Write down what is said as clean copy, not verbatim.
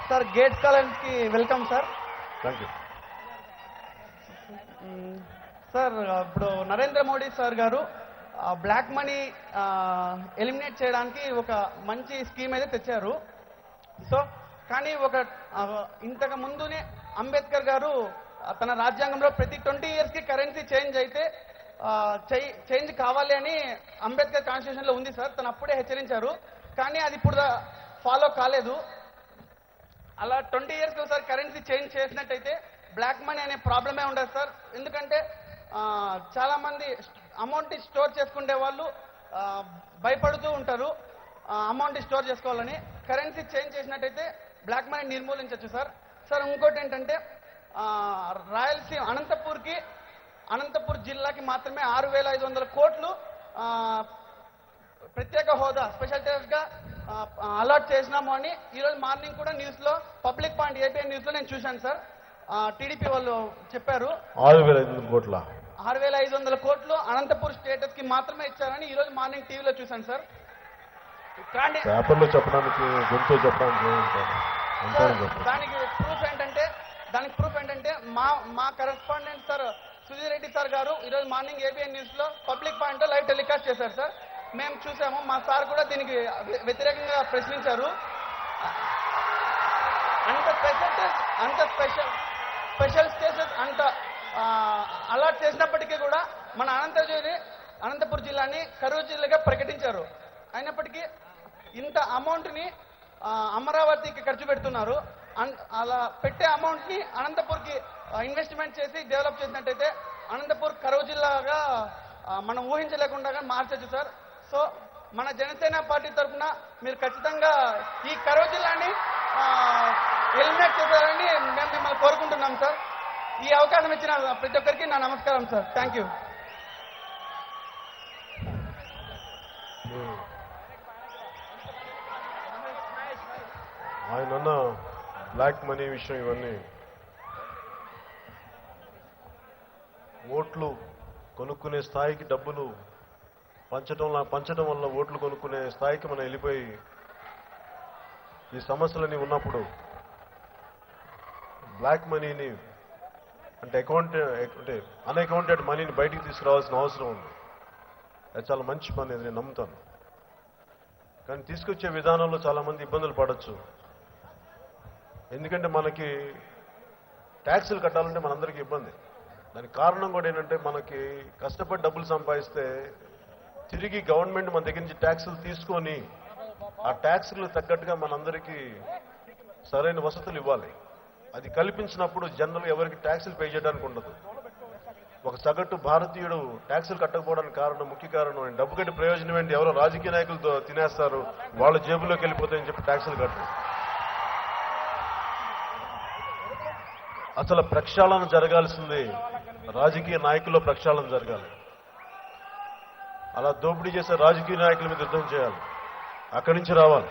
Sir gates college కి welcome sir. Thank you sir. ఇప్పుడు Narendra Modi sir గారు బ్లాక్ మనీ ఎలిమినేట్ చేయడానికి ఒక మంచి స్కీమ్ అయితే తెచ్చారు. సో కానీ ఇంతకు ముందునే అంబేద్కర్ గారు తన రాజ్యాంగంలో ప్రతి 20 years కి కరెన్సీ చేంజ్ అయితే చేంజ్ కావాలి అని అంబేద్కర్ కాన్స్టిట్యూషన్ లో ఉంది సార్. తను అప్పుడే హెచ్చరించారు, కానీ అది ఇప్పుడు ఫాలో కాలేదు. అలా 20 years కి ఒకసారి కరెన్సీ చేంజ్ చేసినట్టయితే బ్లాక్ మనీ అనే ప్రాబ్లమే ఉండదు సార్. ఎందుకంటే చాలా మంది అమౌంట్ స్టోర్ చేసుకునే వాళ్ళు భయపడుతూ ఉంటారు అమౌంట్ స్టోర్ చేసుకోవాలని. కరెన్సీ చేంజ్ చేసినట్టయితే బ్లాక్ మనీ నిర్మూలించవచ్చు సార్. సార్ ఇంకోటి ఏంటంటే రాయలసీమ అనంతపూర్ జిల్లాకి మాత్రమే 6,500 కోట్లు ప్రత్యేక హోదా స్పెషల్ స్టేటస్ గా అలాట్ చేసినాము అని ఈరోజు మార్నింగ్ కూడా న్యూస్ లో పబ్లిక్ పాయింట్ ఏపీఎన్ న్యూస్ లో నేను చూశాను సార్. టీడీపీ వాళ్ళు చెప్పారు 6,500 కోట్లు అనంతపూర్ స్టేటస్ కి మాత్రమే ఇచ్చారని ఈరోజు మార్నింగ్ టీవీలో చూశాను సార్. దానికి ప్రూఫ్ ఏంటంటే మా correspondent sir Sudheer Reddy sir గారు ఈరోజు మార్నింగ్ ఏబిఎన్ న్యూస్ లో పబ్లిక్ పాయింట్ లో లైవ్ టెలికాస్ట్ చేశారు సార్. మేము చూసాము, మా సార్ కూడా దీనికి వ్యతిరేకంగా ప్రశ్నించారు. అంత స్పెషల్ స్టేటస్ అంత అలాట్ చేసినప్పటికీ కూడా మన అనంతపూర్ జిల్లాని కరువు జిల్లాగా ప్రకటించారు. అయినప్పటికీ ఇంత అమౌంట్ ని అమరావతికి ఖర్చు పెడుతున్నారు. అలా పెట్టే అమౌంట్ ని అనంతపూర్ కి ఇన్వెస్ట్మెంట్ చేసి డెవలప్ చేసినట్టయితే అనంతపూర్ కరువు జిల్లాగా మనం ఊహించలేకుండా మార్చచ్చు సార్. సో మన జనసేన పార్టీ తరఫున మీరు ఖచ్చితంగా ఈ కరువు జిల్లాని ఎలిమినేట్ చేశారని మేము మిమ్మల్ని కోరుకుంటున్నాం సార్. ఈ అవకాశం ఇచ్చిన ప్రతి ఒక్కరికి నా నమస్కారం సార్. Thank you. ఆయన బ్లాక్ మనీ విషయం ఇవన్నీ ఓట్లు కొనుక్కునే స్థాయికి డబ్బులు పంచడం వల్ల ఓట్లు కొనుక్కునే స్థాయికి మనం వెళ్ళిపోయి ఈ సమస్యలన్నీ ఉన్నప్పుడు బ్లాక్ మనీని అంటే అన్అకౌంటెడ్ మనీని బయటికి తీసుకురావాల్సిన అవసరం ఉంది. అది చాలా మంచి పని, అది నేను నమ్ముతాను. కానీ తీసుకొచ్చే విధానంలో చాలామంది ఇబ్బందులు పడవచ్చు. ఎందుకంటే మనకి ట్యాక్సులు కట్టాలంటే మనందరికీ ఇబ్బంది. దానికి కారణం కూడా ఏంటంటే మనకి కష్టపడి డబ్బులు సంపాదిస్తే తిరిగి గవర్నమెంట్ మన దగ్గర నుంచి ట్యాక్సులు తీసుకొని ఆ ట్యాక్సులు తగ్గట్టుగా మనందరికీ సరైన వసతులు ఇవ్వాలి. అది కల్పించినప్పుడు జనరల్ ఎవరికి ట్యాక్సులు పే చేయడానికి ఉండదు. ఒక సగటు భారతీయుడు ట్యాక్సులు కట్టకపోవడానికి ముఖ్య కారణం డబ్బు కట్టి ప్రయోజనం ఏంటి, ఎవరో రాజకీయ నాయకులతో తినేస్తారు, వాళ్ళ జేబులోకి వెళ్ళిపోతాయని చెప్పి ట్యాక్సులు కట్టరు. అసలు ప్రక్షాళన జరగాల్సింది రాజకీయ నాయకుల్లో ప్రక్షాళన జరగాలి. అలా దోపిడీ చేసే రాజకీయ నాయకుల మీద యుద్ధం చేయాలి, అక్కడి నుంచి రావాలి.